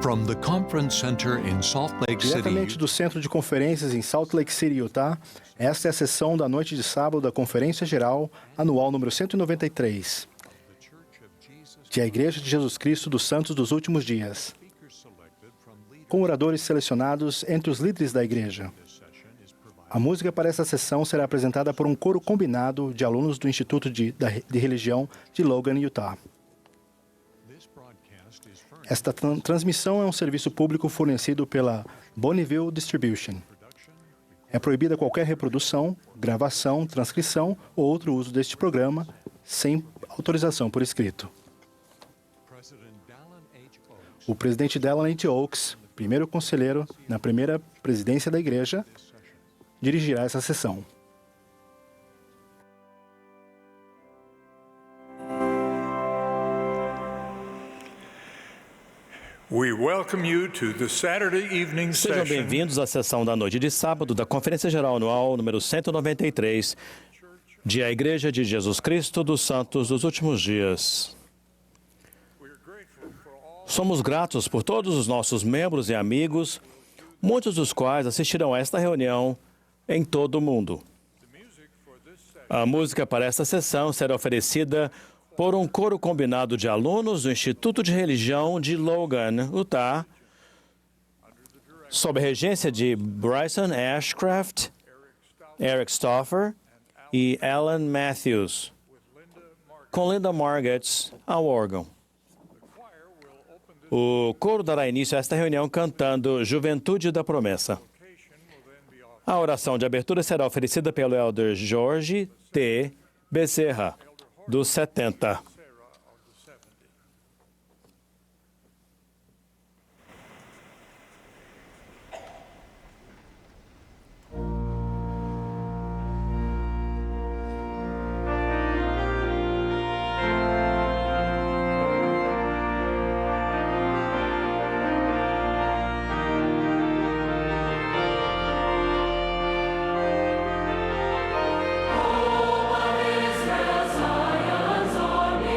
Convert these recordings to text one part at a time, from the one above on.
From the Conference Center in Salt Lake Diretamente City, do Centro de Conferências em Salt Lake City, Utah, esta é a sessão da noite de sábado da Conferência Geral Anual número 193, que é a Igreja de Jesus Cristo dos Santos dos Últimos Dias, com oradores selecionados entre os líderes da Igreja. A música para essa sessão será apresentada por um coro combinado de alunos do Instituto de Religião de Logan, Utah. Esta transmissão é um serviço público fornecido pela Bonneville Distribution. É proibida qualquer reprodução, gravação, transcrição ou outro uso deste programa sem autorização por escrito. O presidente Dallin H. Oaks, primeiro conselheiro na primeira presidência da Igreja, dirigirá essa sessão. Sejam bem-vindos à sessão da noite de sábado da Conferência Geral Anual número 193 de A Igreja de Jesus Cristo dos Santos dos Últimos Dias. Somos gratos por todos os nossos membros e amigos, muitos dos quais assistirão a esta reunião em todo o mundo. A música para esta sessão será oferecida por um coro combinado de alunos do Instituto de Religião de Logan, Utah, sob a regência de Bryson Ashcraft, Eric Stauffer e Alan Matthews, com Linda Margetts ao órgão. O coro dará início a esta reunião cantando Juventude da Promessa. A oração de abertura será oferecida pelo Elder Jorge T. Becerra, dos 70. Zion's army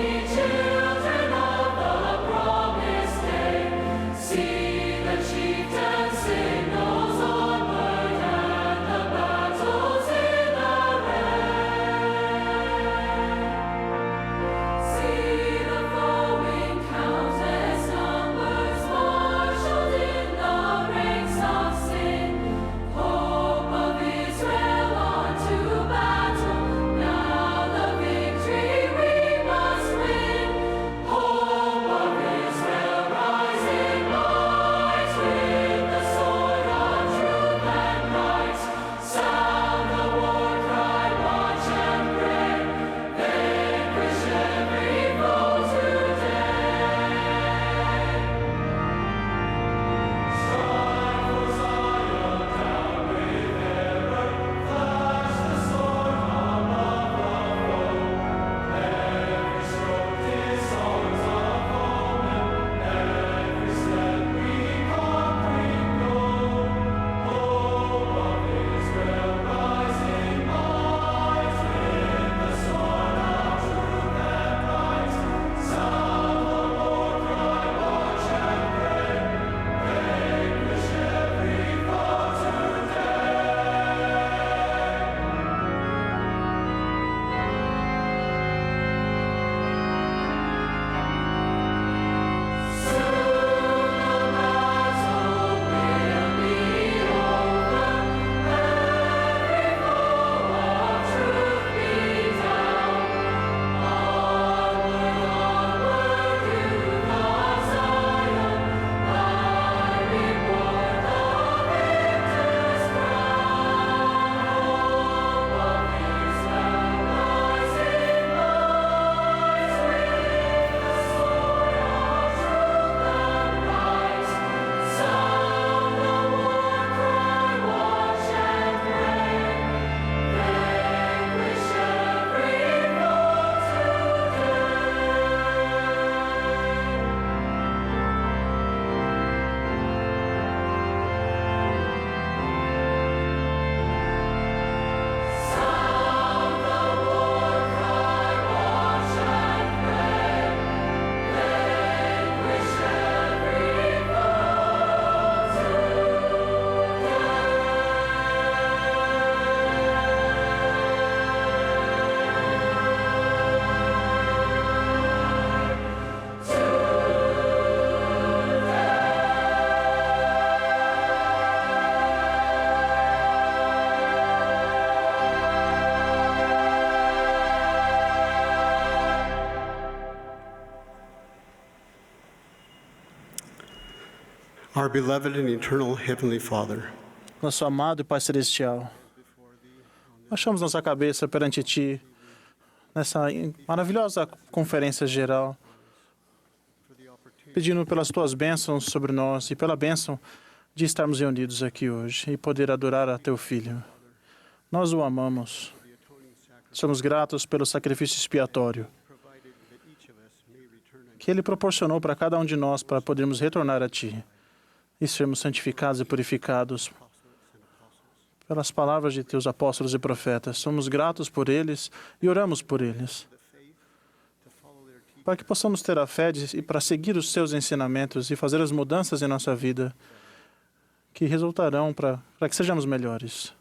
Our beloved and eternal Heavenly Father, Nosso amado e Pai Celestial, baixamos nossa cabeça perante Ti nessa maravilhosa conferência geral, pedindo pelas Tuas bênçãos sobre nós e pela bênção de estarmos reunidos aqui hoje e poder adorar a Teu Filho. Nós o amamos. Somos gratos pelo sacrifício expiatório que Ele proporcionou para cada um de nós para podermos retornar a Ti e sermos santificados e purificados pelas palavras de Teus apóstolos e profetas. Somos gratos por eles e oramos por eles, para que possamos ter a fé e para seguir os Seus ensinamentos e fazer as mudanças em nossa vida que resultarão para que sejamos melhores.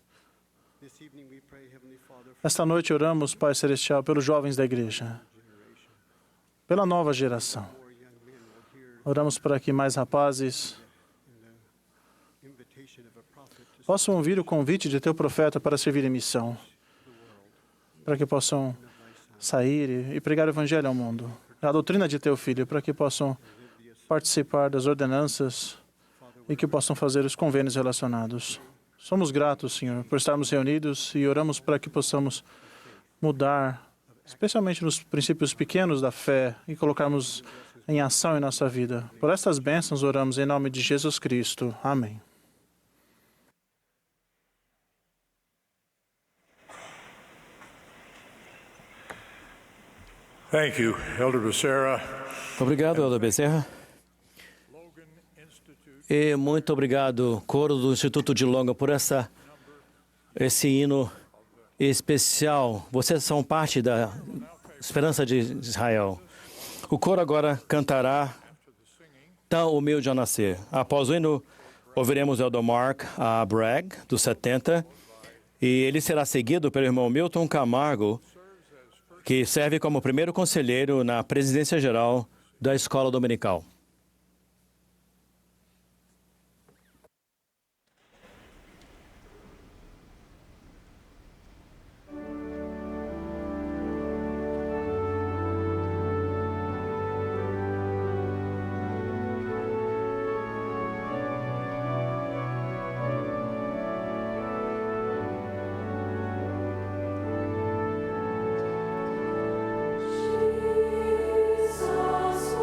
Esta noite oramos, Pai Celestial, pelos jovens da igreja, pela nova geração. Oramos para que mais rapazes possam ouvir o convite de Teu profeta para servir em missão, para que possam sair e pregar o Evangelho ao mundo, a doutrina de Teu Filho, para que possam participar das ordenanças e que possam fazer os convênios relacionados. Somos gratos, Senhor, por estarmos reunidos e oramos para que possamos mudar, especialmente nos princípios pequenos da fé, e colocarmos em ação em nossa vida. Por estas bênçãos oramos em nome de Jesus Cristo. Amém. Thank you, Elder Becerra. Obrigado, Elder Bezerra. E muito obrigado, coro do Instituto de Logan, por esse hino especial. Vocês são parte da esperança de Israel. O coro agora cantará Tão Humilde a Nascer. Após o hino, ouviremos Elder Mark a Bragg, dos 70, e ele será seguido pelo irmão Milton Camargo, que serve como primeiro conselheiro na presidência geral da Escola Dominical. Jesus,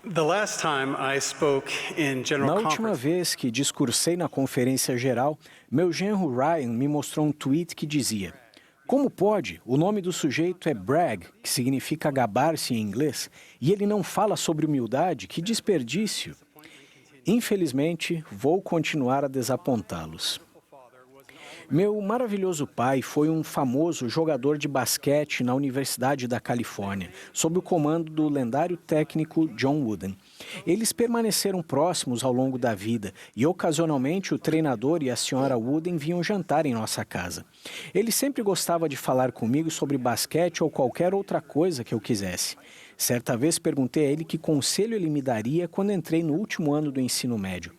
The last time I spoke in Na General última Conference, vez que discursei na conferência geral, meu genro Ryan me mostrou um tweet que dizia: como pode? O nome do sujeito é brag, que significa gabar-se em inglês, e ele não fala sobre humildade? Que desperdício! Infelizmente, vou continuar a desapontá-los. Meu maravilhoso pai foi um famoso jogador de basquete na Universidade da Califórnia, sob o comando do lendário técnico John Wooden. Eles permaneceram próximos ao longo da vida e, ocasionalmente, o treinador e a senhora Wooden vinham jantar em nossa casa. Ele sempre gostava de falar comigo sobre basquete ou qualquer outra coisa que eu quisesse. Certa vez perguntei a ele que conselho ele me daria quando entrei no último ano do ensino médio.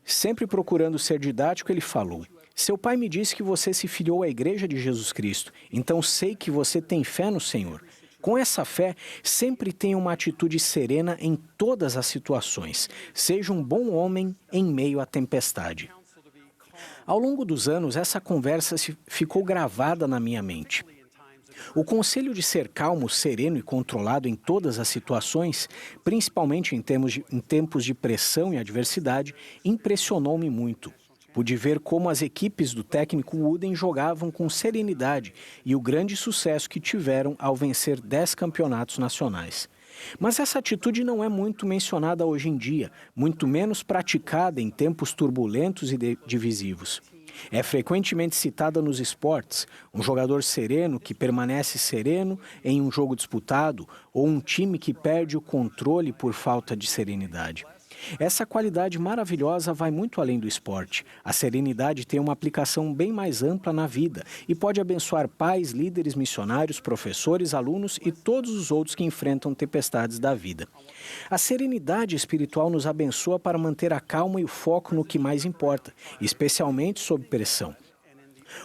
Sempre procurando ser didático, ele falou: seu pai me disse que você se filiou à Igreja de Jesus Cristo, então sei que você tem fé no Senhor. Com essa fé, sempre tenha uma atitude serena em todas as situações. Seja um bom homem em meio à tempestade. Ao longo dos anos, essa conversa ficou gravada na minha mente. O conselho de ser calmo, sereno e controlado em todas as situações, principalmente em tempos de pressão e adversidade, impressionou-me muito. Pude ver como as equipes do técnico Wooden jogavam com serenidade e o grande sucesso que tiveram ao vencer 10 campeonatos nacionais. Mas essa atitude não é muito mencionada hoje em dia, muito menos praticada em tempos turbulentos e divisivos. É frequentemente citada nos esportes, um jogador sereno que permanece sereno em um jogo disputado ou um time que perde o controle por falta de serenidade. Essa qualidade maravilhosa vai muito além do esporte. A serenidade tem uma aplicação bem mais ampla na vida e pode abençoar pais, líderes, missionários, professores, alunos e todos os outros que enfrentam tempestades da vida. A serenidade espiritual nos abençoa para manter a calma e o foco no que mais importa, especialmente sob pressão.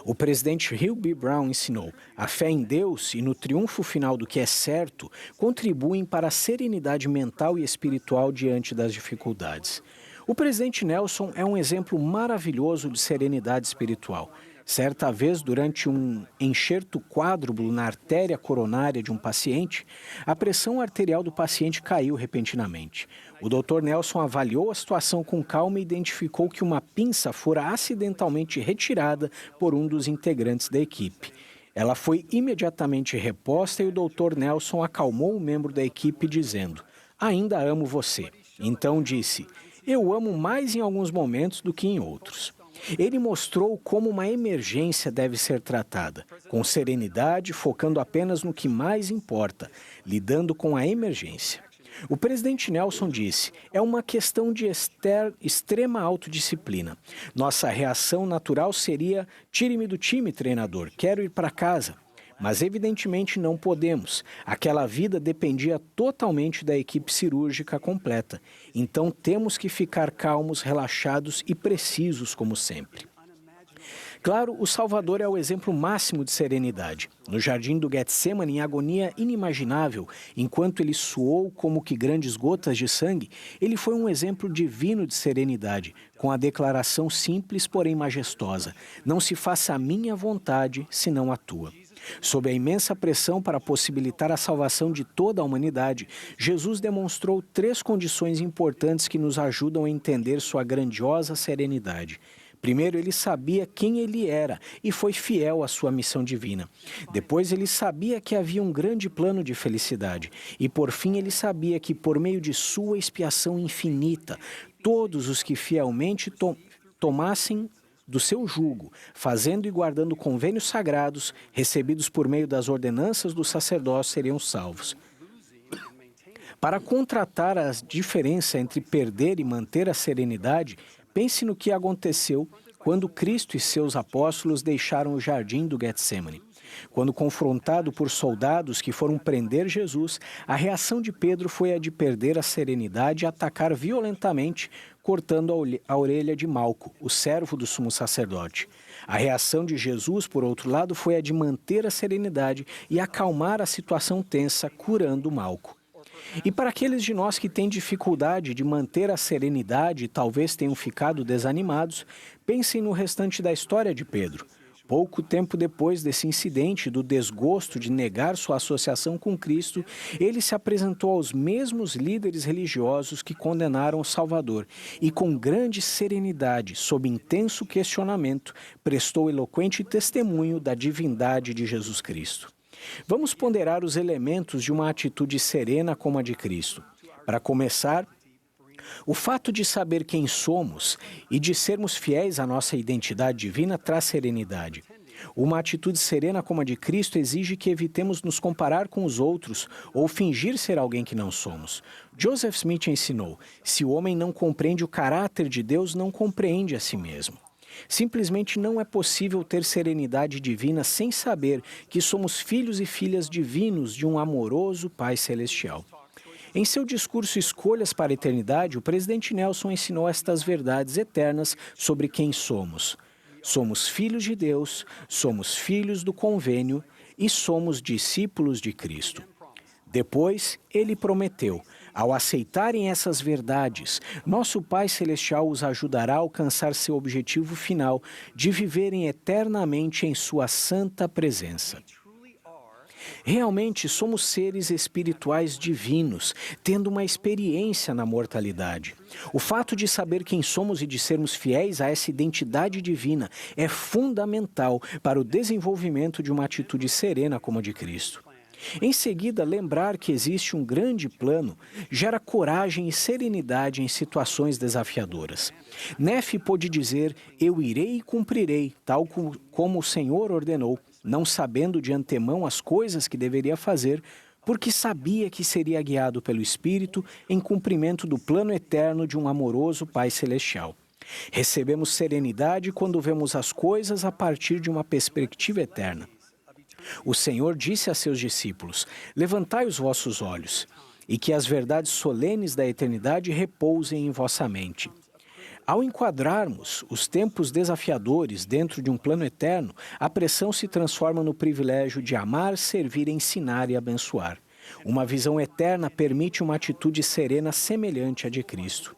O presidente Hugh B. Brown ensinou: a fé em Deus e no triunfo final do que é certo contribuem para a serenidade mental e espiritual diante das dificuldades. O presidente Nelson é um exemplo maravilhoso de serenidade espiritual. Certa vez, durante um enxerto quádruplo na artéria coronária de um paciente, a pressão arterial do paciente caiu repentinamente. O Dr. Nelson avaliou a situação com calma e identificou que uma pinça fora acidentalmente retirada por um dos integrantes da equipe. Ela foi imediatamente reposta e o Dr. Nelson acalmou o membro da equipe dizendo: ainda amo você. Então disse: eu amo mais em alguns momentos do que em outros. Ele mostrou como uma emergência deve ser tratada, com serenidade, focando apenas no que mais importa, lidando com a emergência. O presidente Nelson disse: é uma questão de extrema autodisciplina. Nossa reação natural seria: tire-me do time, treinador, quero ir para casa. Mas evidentemente não podemos. Aquela vida dependia totalmente da equipe cirúrgica completa. Então temos que ficar calmos, relaxados e precisos como sempre. Claro, o Salvador é o exemplo máximo de serenidade. No jardim do Getsemane, em agonia inimaginável, enquanto ele suou como que grandes gotas de sangue, ele foi um exemplo divino de serenidade, com a declaração simples, porém majestosa: não se faça a minha vontade, senão a tua. Sob a imensa pressão para possibilitar a salvação de toda a humanidade, Jesus demonstrou 3 condições importantes que nos ajudam a entender sua grandiosa serenidade. Primeiro, ele sabia quem ele era e foi fiel à sua missão divina. Depois, ele sabia que havia um grande plano de felicidade. E, por fim, ele sabia que, por meio de sua expiação infinita, todos os que fielmente tomassem do seu jugo, fazendo e guardando convênios sagrados, recebidos por meio das ordenanças do sacerdócio, seriam salvos. Para contratar a diferença entre perder e manter a serenidade, pense no que aconteceu quando Cristo e seus apóstolos deixaram o jardim do Getsemane. Quando confrontado por soldados que foram prender Jesus, a reação de Pedro foi a de perder a serenidade e atacar violentamente, cortando a orelha de Malco, o servo do sumo sacerdote. A reação de Jesus, por outro lado, foi a de manter a serenidade e acalmar a situação tensa, curando Malco. E para aqueles de nós que têm dificuldade de manter a serenidade e talvez tenham ficado desanimados, pensem no restante da história de Pedro. Pouco tempo depois desse incidente do desgosto de negar sua associação com Cristo, ele se apresentou aos mesmos líderes religiosos que condenaram o Salvador e, com grande serenidade, sob intenso questionamento, prestou eloquente testemunho da divindade de Jesus Cristo. Vamos ponderar os elementos de uma atitude serena como a de Cristo. Para começar, o fato de saber quem somos e de sermos fiéis à nossa identidade divina traz serenidade. Uma atitude serena como a de Cristo exige que evitemos nos comparar com os outros ou fingir ser alguém que não somos. Joseph Smith ensinou: se o homem não compreende o caráter de Deus, não compreende a si mesmo. Simplesmente não é possível ter serenidade divina sem saber que somos filhos e filhas divinos de um amoroso Pai Celestial. Em seu discurso Escolhas para a Eternidade, o presidente Nelson ensinou estas verdades eternas sobre quem somos. Somos filhos de Deus, somos filhos do convênio e somos discípulos de Cristo. Depois, ele prometeu: ao aceitarem essas verdades, nosso Pai Celestial os ajudará a alcançar seu objetivo final de viverem eternamente em sua santa presença. Realmente somos seres espirituais divinos, tendo uma experiência na mortalidade. O fato de saber quem somos e de sermos fiéis a essa identidade divina é fundamental para o desenvolvimento de uma atitude serena como a de Cristo. Em seguida, lembrar que existe um grande plano gera coragem e serenidade em situações desafiadoras. Nefe pôde dizer: eu irei e cumprirei, tal como o Senhor ordenou, não sabendo de antemão as coisas que deveria fazer, porque sabia que seria guiado pelo Espírito em cumprimento do plano eterno de um amoroso Pai Celestial. Recebemos serenidade quando vemos as coisas a partir de uma perspectiva eterna. O Senhor disse a seus discípulos: levantai os vossos olhos, e que as verdades solenes da eternidade repousem em vossa mente. Ao enquadrarmos os tempos desafiadores dentro de um plano eterno, a pressão se transforma no privilégio de amar, servir, ensinar e abençoar. Uma visão eterna permite uma atitude serena semelhante à de Cristo.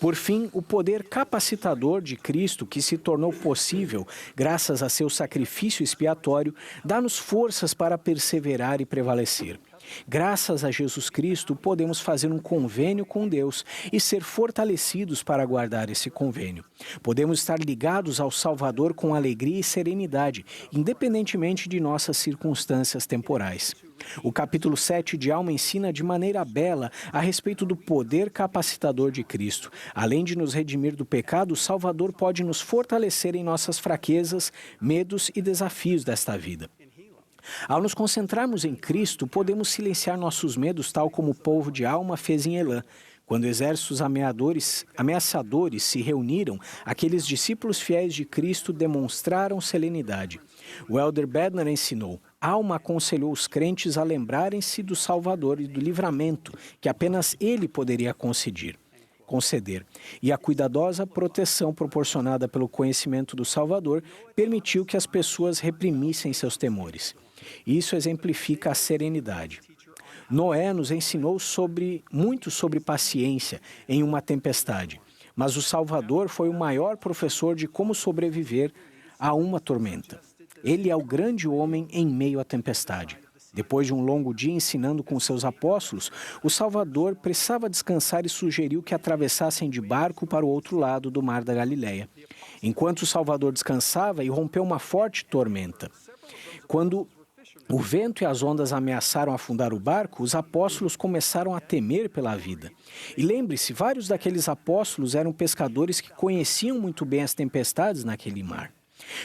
Por fim, o poder capacitador de Cristo, que se tornou possível graças a seu sacrifício expiatório, dá-nos forças para perseverar e prevalecer. Graças a Jesus Cristo, podemos fazer um convênio com Deus e ser fortalecidos para guardar esse convênio. Podemos estar ligados ao Salvador com alegria e serenidade, independentemente de nossas circunstâncias temporais. O capítulo 7 de Alma ensina de maneira bela a respeito do poder capacitador de Cristo. Além de nos redimir do pecado, o Salvador pode nos fortalecer em nossas fraquezas, medos e desafios desta vida. Ao nos concentrarmos em Cristo, podemos silenciar nossos medos, tal como o povo de Alma fez em Elã. Quando exércitos ameaçadores se reuniram, aqueles discípulos fiéis de Cristo demonstraram serenidade. O elder Bednar ensinou: Alma aconselhou os crentes a lembrarem-se do Salvador e do livramento que apenas Ele poderia conceder. E a cuidadosa proteção proporcionada pelo conhecimento do Salvador permitiu que as pessoas reprimissem seus temores. Isso exemplifica a serenidade. Noé nos ensinou muito sobre paciência em uma tempestade, mas o Salvador foi o maior professor de como sobreviver a uma tormenta. Ele é o grande homem em meio à tempestade. Depois de um longo dia ensinando com seus apóstolos, o Salvador precisava descansar e sugeriu que atravessassem de barco para o outro lado do mar da Galileia. Enquanto o Salvador descansava, irrompeu uma forte tormenta. Quando o vento e as ondas ameaçaram afundar o barco, os apóstolos começaram a temer pela vida. E lembre-se, vários daqueles apóstolos eram pescadores que conheciam muito bem as tempestades naquele mar.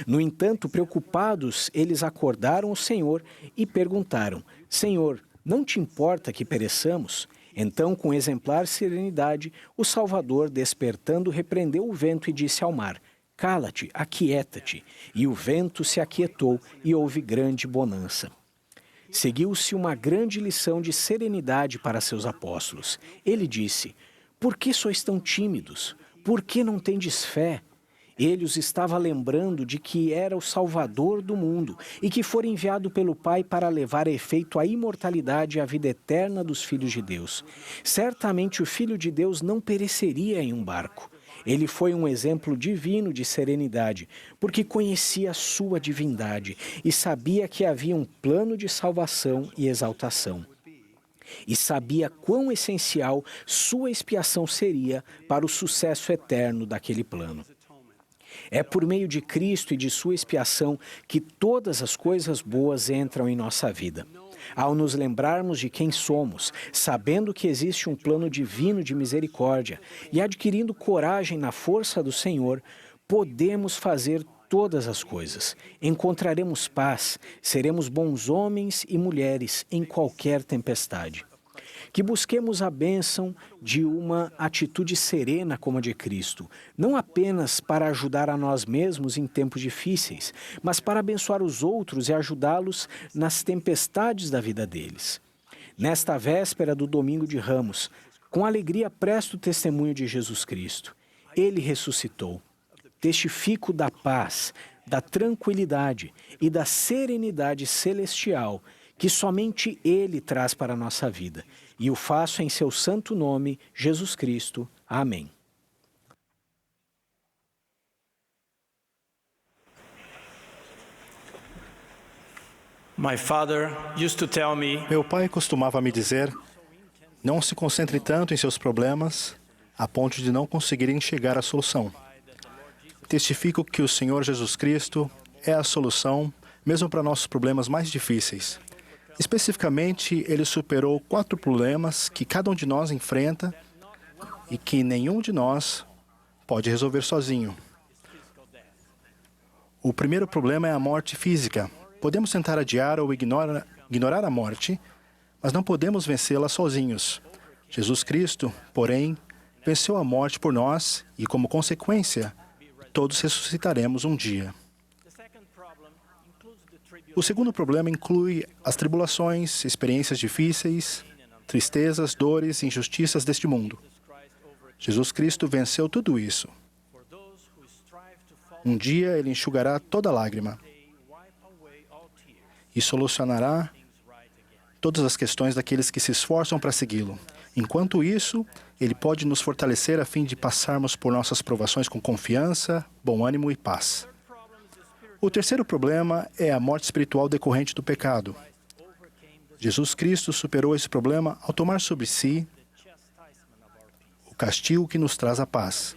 No entanto, preocupados, eles acordaram o Senhor e perguntaram: Senhor, não te importa que pereçamos? Então, com exemplar serenidade, o Salvador, despertando, repreendeu o vento e disse ao mar: Cala-te, aquieta-te. E o vento se aquietou e houve grande bonança. Seguiu-se uma grande lição de serenidade para seus apóstolos. Ele disse: Por que sois tão tímidos? Por que não tendes fé? Ele os estava lembrando de que era o Salvador do mundo e que fora enviado pelo Pai para levar a efeito a imortalidade e a vida eterna dos filhos de Deus. Certamente o Filho de Deus não pereceria em um barco. Ele foi um exemplo divino de serenidade, porque conhecia a sua divindade e sabia que havia um plano de salvação e exaltação. E sabia quão essencial sua expiação seria para o sucesso eterno daquele plano. É por meio de Cristo e de sua expiação que todas as coisas boas entram em nossa vida. Ao nos lembrarmos de quem somos, sabendo que existe um plano divino de misericórdia e adquirindo coragem na força do Senhor, podemos fazer todas as coisas. Encontraremos paz, seremos bons homens e mulheres em qualquer tempestade. Que busquemos a bênção de uma atitude serena como a de Cristo, não apenas para ajudar a nós mesmos em tempos difíceis, mas para abençoar os outros e ajudá-los nas tempestades da vida deles. Nesta véspera do Domingo de Ramos, com alegria presto testemunho de Jesus Cristo. Ele ressuscitou. Testifico da paz, da tranquilidade e da serenidade celestial que somente Ele traz para a nossa vida. E o faço em seu santo nome, Jesus Cristo. Amém. My father used to tell me, Meu pai costumava me dizer: não se concentre tanto em seus problemas a ponto de não conseguir enxergar a solução. Testifico que o Senhor Jesus Cristo é a solução, mesmo para nossos problemas mais difíceis. Especificamente, ele superou 4 problemas que cada um de nós enfrenta e que nenhum de nós pode resolver sozinho. O primeiro problema é a morte física. Podemos tentar adiar ou ignorar a morte, mas não podemos vencê-la sozinhos. Jesus Cristo, porém, venceu a morte por nós e, como consequência, todos ressuscitaremos um dia. O segundo problema inclui as tribulações, experiências difíceis, tristezas, dores e injustiças deste mundo. Jesus Cristo venceu tudo isso. Um dia ele enxugará toda lágrima e solucionará todas as questões daqueles que se esforçam para segui-lo. Enquanto isso, ele pode nos fortalecer a fim de passarmos por nossas provações com confiança, bom ânimo e paz. O terceiro problema é a morte espiritual decorrente do pecado. Jesus Cristo superou esse problema ao tomar sobre si o castigo que nos traz a paz.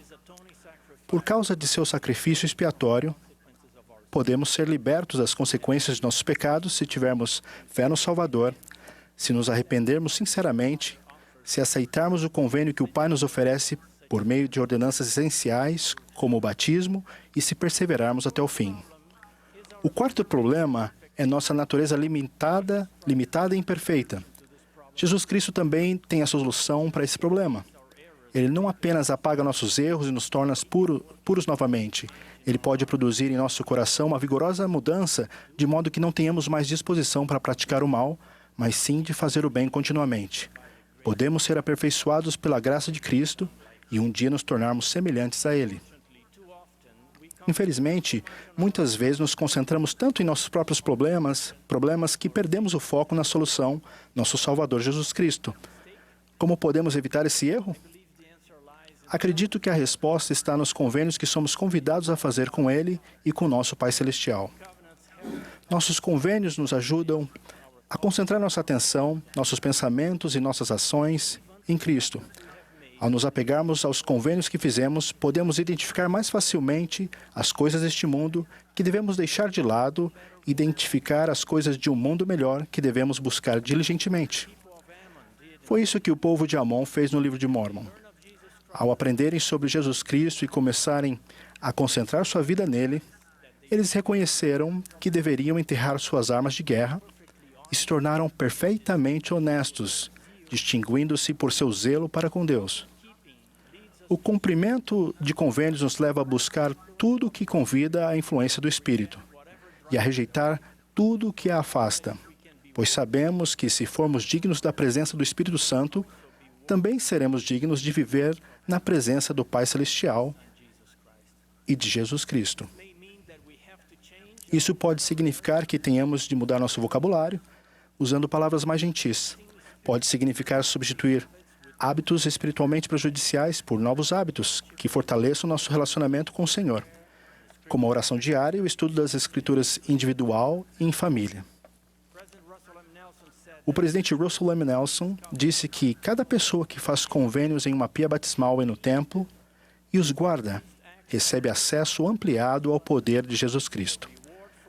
Por causa de seu sacrifício expiatório, podemos ser libertos das consequências de nossos pecados se tivermos fé no Salvador, se nos arrependermos sinceramente, se aceitarmos o convênio que o Pai nos oferece por meio de ordenanças essenciais, como o batismo, e se perseverarmos até o fim. O quarto problema é nossa natureza limitada e imperfeita. Jesus Cristo também tem a solução para esse problema. Ele não apenas apaga nossos erros e nos torna puros novamente. Ele pode produzir em nosso coração uma vigorosa mudança, de modo que não tenhamos mais disposição para praticar o mal, mas sim de fazer o bem continuamente. Podemos ser aperfeiçoados pela graça de Cristo e um dia nos tornarmos semelhantes a Ele. Infelizmente, muitas vezes nos concentramos tanto em nossos próprios problemas que perdemos o foco na solução, nosso Salvador Jesus Cristo. Como podemos evitar esse erro? Acredito que a resposta está nos convênios que somos convidados a fazer com Ele e com nosso Pai Celestial. Nossos convênios nos ajudam a concentrar nossa atenção, nossos pensamentos e nossas ações em Cristo. Ao nos apegarmos aos convênios que fizemos, podemos identificar mais facilmente as coisas deste mundo que devemos deixar de lado e identificar as coisas de um mundo melhor que devemos buscar diligentemente. Foi isso que o povo de Amon fez no livro de Mórmon. Ao aprenderem sobre Jesus Cristo e começarem a concentrar sua vida nele, eles reconheceram que deveriam enterrar suas armas de guerra e se tornaram perfeitamente honestos, distinguindo-se por seu zelo para com Deus. O cumprimento de convênios nos leva a buscar tudo o que convida à influência do Espírito e a rejeitar tudo o que a afasta, pois sabemos que, se formos dignos da presença do Espírito Santo, também seremos dignos de viver na presença do Pai Celestial e de Jesus Cristo. Isso pode significar que tenhamos de mudar nosso vocabulário, usando palavras mais gentis. Pode significar substituir hábitos espiritualmente prejudiciais por novos hábitos que fortaleçam nosso relacionamento com o Senhor, como a oração diária e o estudo das Escrituras individual e em família. O presidente Russell M. Nelson disse que cada pessoa que faz convênios em uma pia batismal e no templo e os guarda recebe acesso ampliado ao poder de Jesus Cristo.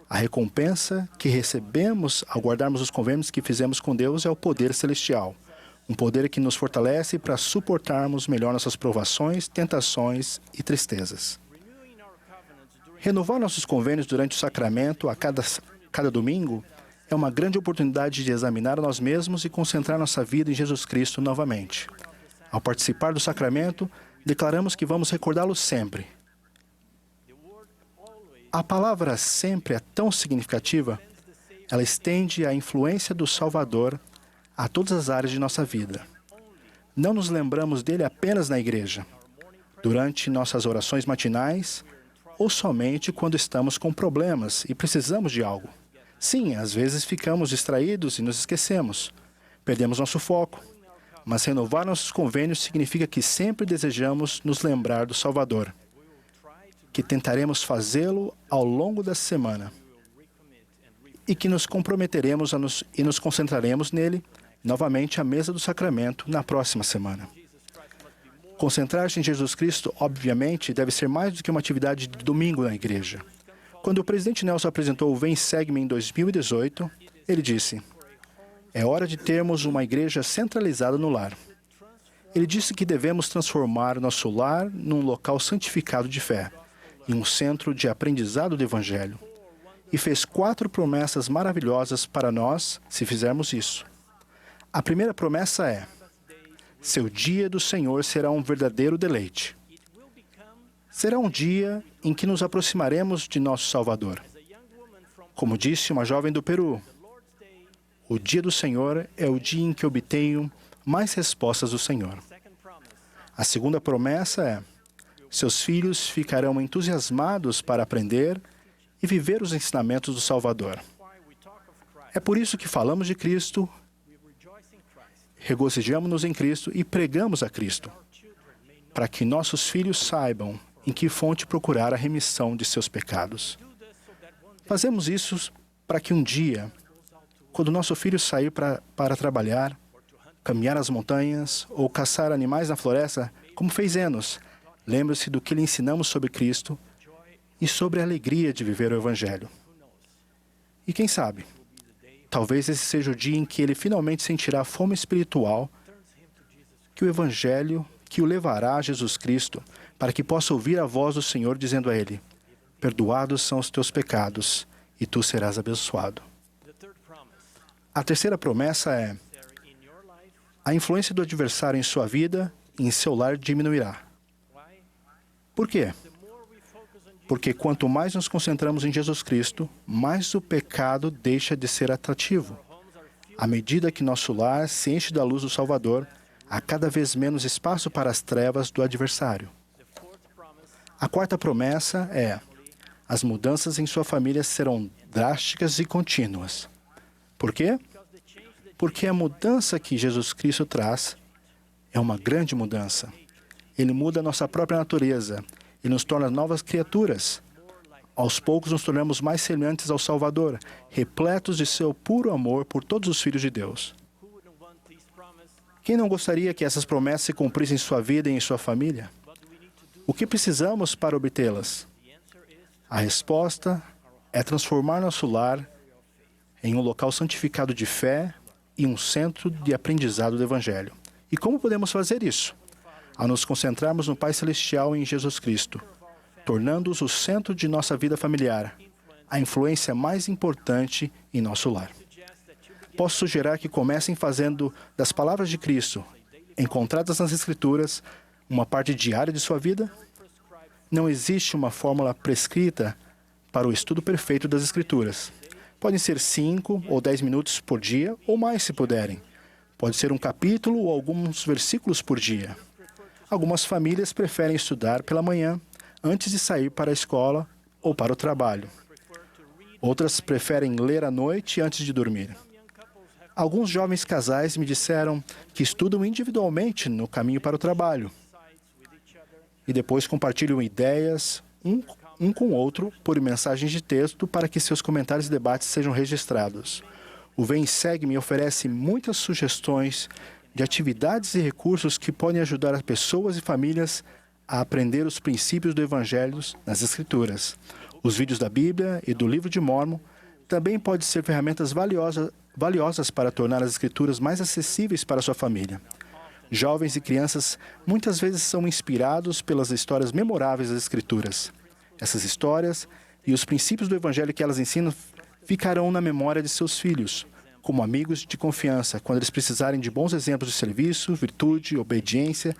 A recompensa que recebemos ao guardarmos os convênios que fizemos com Deus é o poder celestial, um poder que nos fortalece para suportarmos melhor nossas provações, tentações e tristezas. Renovar nossos convênios durante o sacramento a cada domingo é uma grande oportunidade de examinar nós mesmos e concentrar nossa vida em Jesus Cristo novamente. Ao participar do sacramento, declaramos que vamos recordá-lo sempre. A palavra sempre é tão significativa, ela estende a influência do Salvador a todas as áreas de nossa vida. Não nos lembramos dele apenas na igreja, durante nossas orações matinais, ou somente quando estamos com problemas e precisamos de algo. Sim, às vezes ficamos distraídos e nos esquecemos. Perdemos nosso foco. Mas renovar nossos convênios significa que sempre desejamos nos lembrar do Salvador, que tentaremos fazê-lo ao longo da semana e que nos comprometeremos e nos concentraremos nele novamente à mesa do sacramento na próxima semana. Concentrar-se em Jesus Cristo, obviamente, deve ser mais do que uma atividade de domingo na igreja. Quando o presidente Nelson apresentou o Vem Segue-me em 2018, ele disse: é hora de termos uma igreja centralizada no lar. Ele disse que devemos transformar nosso lar num local santificado de fé e um centro de aprendizado do Evangelho. E fez 4 promessas maravilhosas para nós se fizermos isso. A primeira promessa é: seu dia do Senhor será um verdadeiro deleite. Será um dia em que nos aproximaremos de nosso Salvador. Como disse uma jovem do Peru, o dia do Senhor é o dia em que obtenho mais respostas do Senhor. A segunda promessa é: seus filhos ficarão entusiasmados para aprender e viver os ensinamentos do Salvador. É por isso que falamos de Cristo, regozijamos-nos em Cristo e pregamos a Cristo, para que nossos filhos saibam em que fonte procurar a remissão de seus pecados. Fazemos isso para que um dia, quando nosso filho sair para trabalhar, caminhar as montanhas ou caçar animais na floresta, como fez Enos, lembre-se do que lhe ensinamos sobre Cristo e sobre a alegria de viver o Evangelho. E quem sabe, talvez esse seja o dia em que ele finalmente sentirá a fome espiritual que o Evangelho que o levará a Jesus Cristo, para que possa ouvir a voz do Senhor dizendo a ele: perdoados são os teus pecados e tu serás abençoado. A terceira promessa é: a influência do adversário em sua vida e em seu lar diminuirá. Por quê? Porque quanto mais nos concentramos em Jesus Cristo, mais o pecado deixa de ser atrativo. À medida que nosso lar se enche da luz do Salvador, há cada vez menos espaço para as trevas do adversário. A quarta promessa é: as mudanças em sua família serão drásticas e contínuas. Por quê? Porque a mudança que Jesus Cristo traz é uma grande mudança. Ele muda a nossa própria natureza e nos torna novas criaturas. Aos poucos nos tornamos mais semelhantes ao Salvador, repletos de seu puro amor por todos os filhos de Deus. Quem não gostaria que essas promessas se cumprissem em sua vida e em sua família? O que precisamos para obtê-las? A resposta é transformar nosso lar em um local santificado de fé e um centro de aprendizado do Evangelho. E como podemos fazer isso? Ao nos concentrarmos no Pai Celestial e em Jesus Cristo, tornando-os o centro de nossa vida familiar, a influência mais importante em nosso lar. Posso sugerir que comecem fazendo das palavras de Cristo, encontradas nas Escrituras, uma parte diária de sua vida? Não existe uma fórmula prescrita para o estudo perfeito das Escrituras. Podem ser 5 ou 10 minutos por dia, ou mais se puderem. Pode ser um capítulo ou alguns versículos por dia. Algumas famílias preferem estudar pela manhã, antes de sair para a escola ou para o trabalho. Outras preferem ler à noite antes de dormir. Alguns jovens casais me disseram que estudam individualmente no caminho para o trabalho e depois compartilham ideias um com o outro por mensagens de texto para que seus comentários e debates sejam registrados. O Vem e Segue me oferece muitas sugestões de atividades e recursos que podem ajudar as pessoas e famílias a aprender os princípios do Evangelho nas Escrituras. Os vídeos da Bíblia e do Livro de Mórmon também podem ser ferramentas valiosas para tornar as Escrituras mais acessíveis para a sua família. Jovens e crianças muitas vezes são inspirados pelas histórias memoráveis das Escrituras. Essas histórias e os princípios do Evangelho que elas ensinam ficarão na memória de seus filhos, como amigos de confiança, quando eles precisarem de bons exemplos de serviço, virtude, obediência,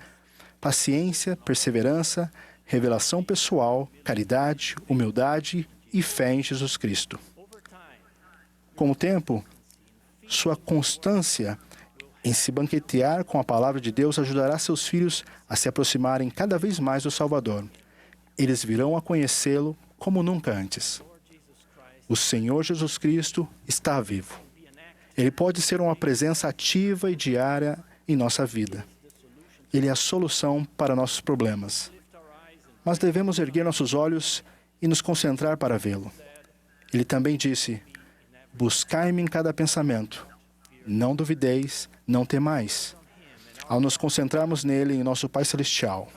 paciência, perseverança, revelação pessoal, caridade, humildade e fé em Jesus Cristo. Com o tempo, sua constância em se banquetear com a palavra de Deus ajudará seus filhos a se aproximarem cada vez mais do Salvador. Eles virão a conhecê-lo como nunca antes. O Senhor Jesus Cristo está vivo. Ele pode ser uma presença ativa e diária em nossa vida. Ele é a solução para nossos problemas. Mas devemos erguer nossos olhos e nos concentrar para vê-lo. Ele também disse: buscai-me em cada pensamento. Não duvideis, não temais. Ao nos concentrarmos nele, em nosso Pai Celestial,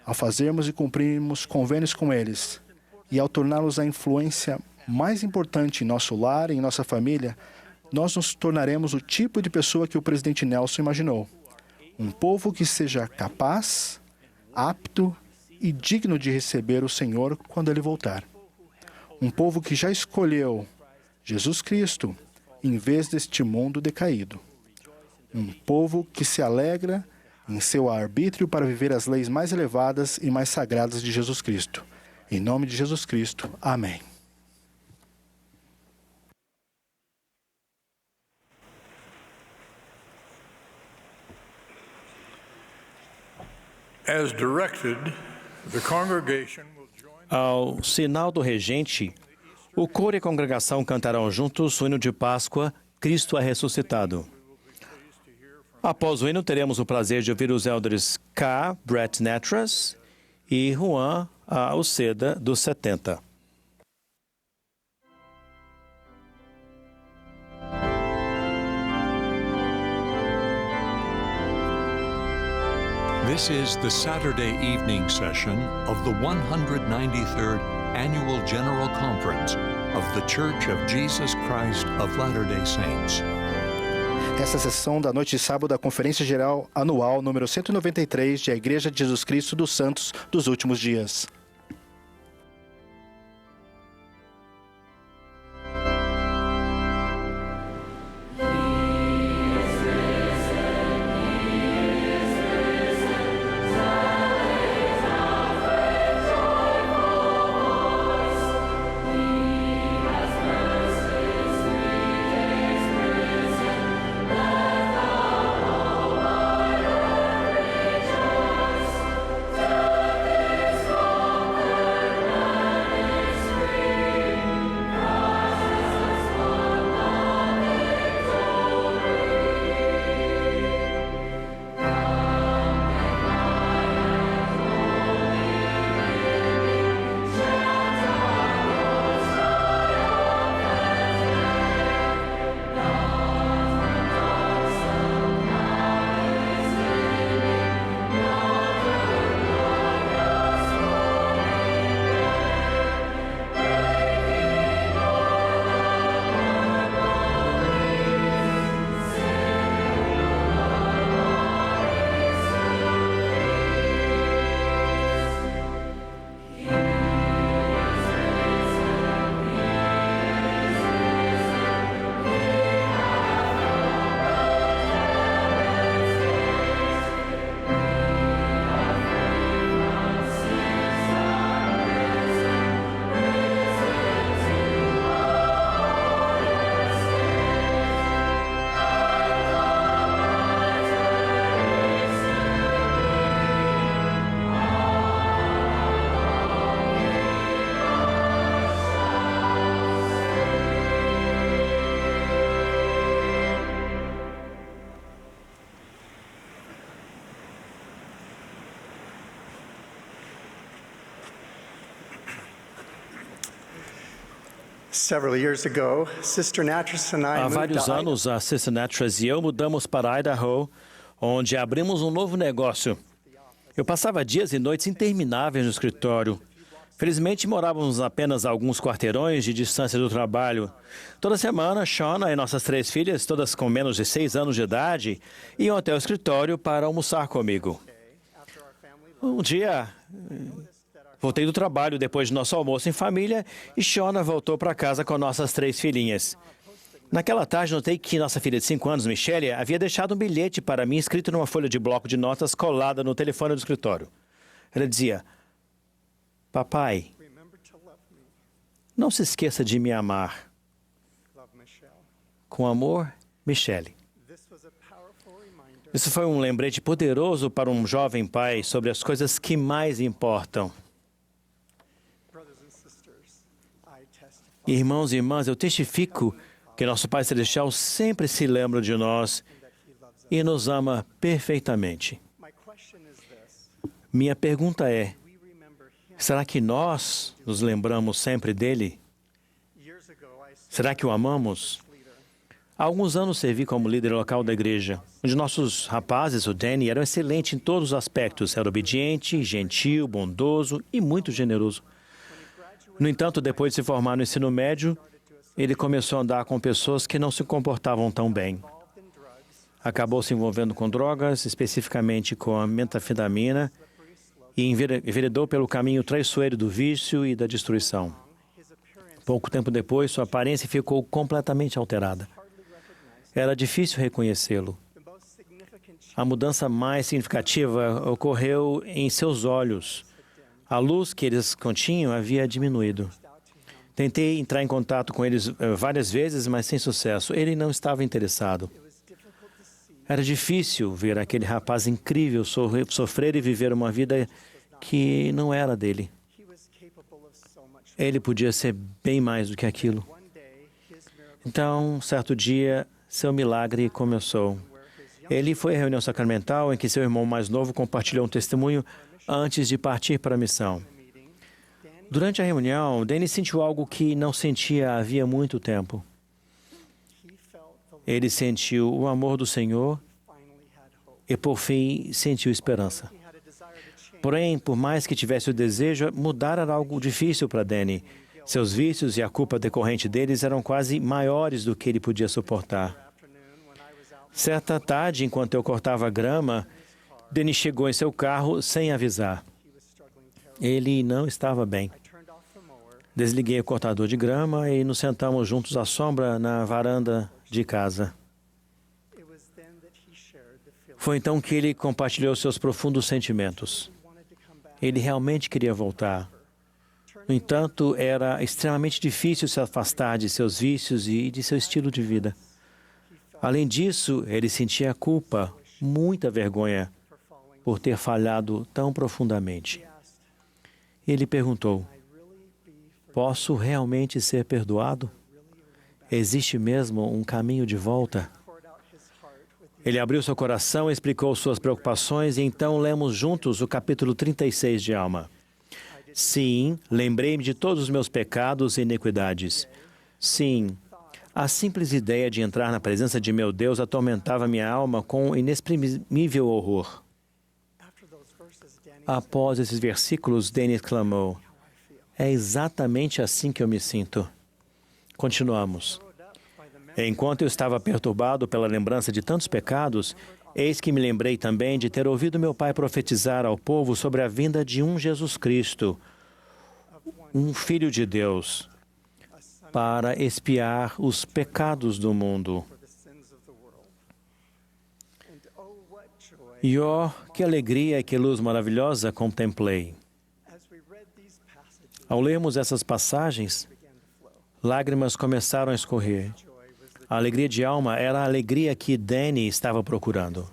ao fazermos e cumprirmos convênios com eles, e ao torná-los a influência mais importante em nosso lar e em nossa família, nós nos tornaremos o tipo de pessoa que o presidente Nelson imaginou. Um povo que seja capaz, apto e digno de receber o Senhor quando Ele voltar. Um povo que já escolheu Jesus Cristo em vez deste mundo decaído. Um povo que se alegra em seu arbítrio para viver as leis mais elevadas e mais sagradas de Jesus Cristo. Em nome de Jesus Cristo. Amém. As directed, the congregation will join. Ao sinal do regente, o coro e a congregação cantarão juntos o hino de Páscoa, Cristo é ressuscitado. Após o hino, teremos o prazer de ouvir os elders K. Brett Natras e Juan Uceda, dos 70. This is the Saturday evening session of the 193rd Annual General Conference of the Church of Jesus Christ of Latter-day Saints. Esta sessão da noite de sábado da Conferência Geral Anual número 193 de A Igreja de Jesus Cristo dos Santos dos Últimos Dias. Rejoice, Several years ago, Sister Natras and I Há moved vários to anos, a Sister Natras e eu mudamos para Idaho, onde abrimos um novo negócio. Eu passava dias e noites intermináveis no escritório. Felizmente, morávamos apenas a alguns quarteirões de distância do trabalho. Toda semana, Shona e nossas 3 filhas, todas com menos de 6 anos de idade, iam até o escritório para almoçar comigo. Um dia, voltei do trabalho depois de nosso almoço em família e Shona voltou para casa com nossas 3 filhinhas. Naquela tarde, notei que nossa filha de 5 anos, Michelle, havia deixado um bilhete para mim escrito numa folha de bloco de notas colada no telefone do escritório. Ela dizia: Papai, não se esqueça de me amar. Com amor, Michelle. Isso foi um lembrete poderoso para um jovem pai sobre as coisas que mais importam. Irmãos e irmãs, eu testifico que nosso Pai Celestial sempre se lembra de nós e nos ama perfeitamente. Minha pergunta é: será que nós nos lembramos sempre dele? Será que o amamos? Há alguns anos servi como líder local da igreja. Um de nossos rapazes, o Danny, era excelente em todos os aspectos. Era obediente, gentil, bondoso e muito generoso. No entanto, depois de se formar no ensino médio, ele começou a andar com pessoas que não se comportavam tão bem. Acabou se envolvendo com drogas, especificamente com a metanfetamina, e enveredou pelo caminho traiçoeiro do vício e da destruição. Pouco tempo depois, sua aparência ficou completamente alterada. Era difícil reconhecê-lo. A mudança mais significativa ocorreu em seus olhos. A luz que eles continham havia diminuído. Tentei entrar em contato com eles várias vezes, mas sem sucesso. Ele não estava interessado. Era difícil ver aquele rapaz incrível sofrer e viver uma vida que não era dele. Ele podia ser bem mais do que aquilo. Então, certo dia, seu milagre começou. Ele foi à reunião sacramental em que seu irmão mais novo compartilhou um testemunho antes de partir para a missão. Durante a reunião, Danny sentiu algo que não sentia havia muito tempo. Ele sentiu o amor do Senhor e, por fim, sentiu esperança. Porém, por mais que tivesse o desejo, mudar era algo difícil para Danny. Seus vícios e a culpa decorrente deles eram quase maiores do que ele podia suportar. Certa tarde, enquanto eu cortava grama, Danny chegou em seu carro sem avisar. Ele não estava bem. Desliguei o cortador de grama e nos sentamos juntos à sombra na varanda de casa. Foi então que ele compartilhou seus profundos sentimentos. Ele realmente queria voltar. No entanto, era extremamente difícil se afastar de seus vícios e de seu estilo de vida. Além disso, ele sentia culpa, muita vergonha, por ter falhado tão profundamente. Ele perguntou: posso realmente ser perdoado? Existe mesmo um caminho de volta? Ele abriu seu coração, explicou suas preocupações e então lemos juntos o capítulo 36 de Alma. Sim, lembrei-me de todos os meus pecados e iniquidades. Sim, a simples ideia de entrar na presença de meu Deus atormentava minha alma com inexprimível horror. Após esses versículos, Danny exclamou: é exatamente assim que eu me sinto. Continuamos. Enquanto eu estava perturbado pela lembrança de tantos pecados, eis que me lembrei também de ter ouvido meu pai profetizar ao povo sobre a vinda de um Jesus Cristo, um Filho de Deus, para expiar os pecados do mundo. E oh, que alegria e que luz maravilhosa contemplei. Ao lermos essas passagens, lágrimas começaram a escorrer. A alegria de Alma era a alegria que Danny estava procurando.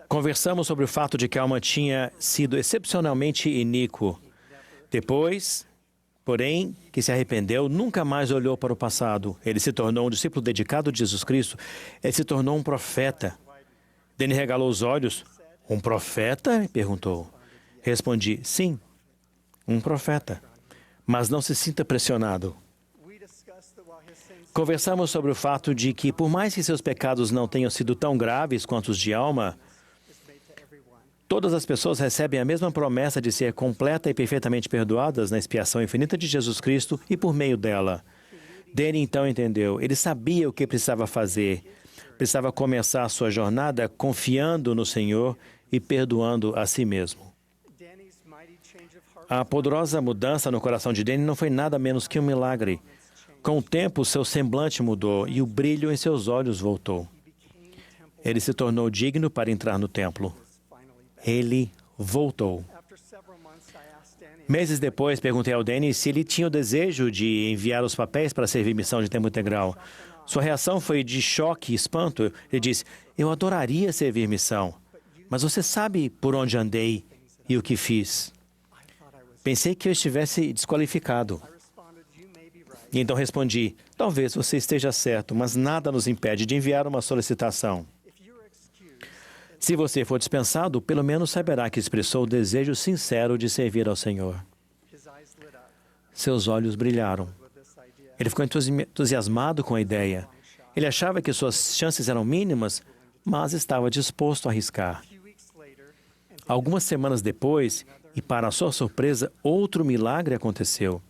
Conversamos sobre o fato de que Alma tinha sido excepcionalmente iníquo. Depois, porém, que se arrependeu, nunca mais olhou para o passado. Ele se tornou um discípulo dedicado de Jesus Cristo. Ele se tornou um profeta. Danny regalou os olhos. Um profeta? Perguntou. Respondi: sim, um profeta. Mas não se sinta pressionado. Conversamos sobre o fato de que, por mais que seus pecados não tenham sido tão graves quanto os de Alma, todas as pessoas recebem a mesma promessa de ser completa e perfeitamente perdoadas na expiação infinita de Jesus Cristo e por meio dela. Danny então entendeu. Ele sabia o que precisava fazer. Precisava começar a sua jornada confiando no Senhor e perdoando a si mesmo. A poderosa mudança no coração de Danny não foi nada menos que um milagre. Com o tempo, seu semblante mudou e o brilho em seus olhos voltou. Ele se tornou digno para entrar no templo. Ele voltou. Meses depois, perguntei ao Danny se ele tinha o desejo de enviar os papéis para servir missão de tempo integral. Sua reação foi de choque e espanto. Ele disse, eu adoraria servir missão, mas você sabe por onde andei e o que fiz. Pensei que eu estivesse desqualificado. E então respondi, talvez você esteja certo, mas nada nos impede de enviar uma solicitação. Se você for dispensado, pelo menos saberá que expressou o desejo sincero de servir ao Senhor. Seus olhos brilharam. Ele ficou entusiasmado com a ideia. Ele achava que suas chances eram mínimas, mas estava disposto a arriscar. Algumas semanas depois, e para sua surpresa, outro milagre aconteceu.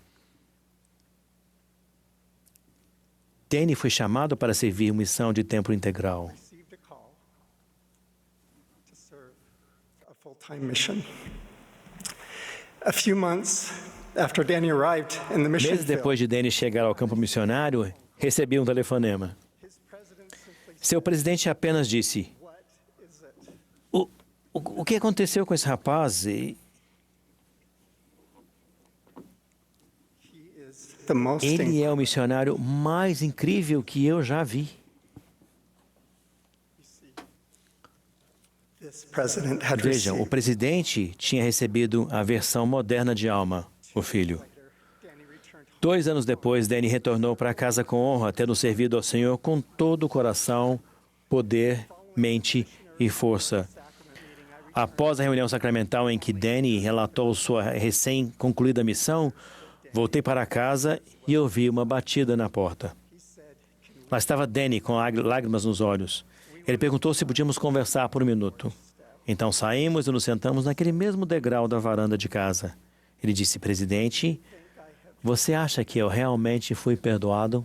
Danny foi chamado para servir missão de tempo integral. Meses depois de Danny chegar ao campo missionário, recebi um telefonema. Seu presidente apenas disse, o que aconteceu com esse rapaz? Ele é o missionário mais incrível que eu já vi. Vejam, o presidente tinha recebido a versão moderna de Alma, o filho. 2 anos depois, Danny retornou para casa com honra, tendo servido ao Senhor com todo o coração, poder, mente e força. Após a reunião sacramental em que Danny relatou sua recém-concluída missão, voltei para casa e ouvi uma batida na porta. Lá estava Danny com lágrimas nos olhos. Ele perguntou se podíamos conversar por um minuto. Então saímos e nos sentamos naquele mesmo degrau da varanda de casa. Ele disse, presidente, você acha que eu realmente fui perdoado?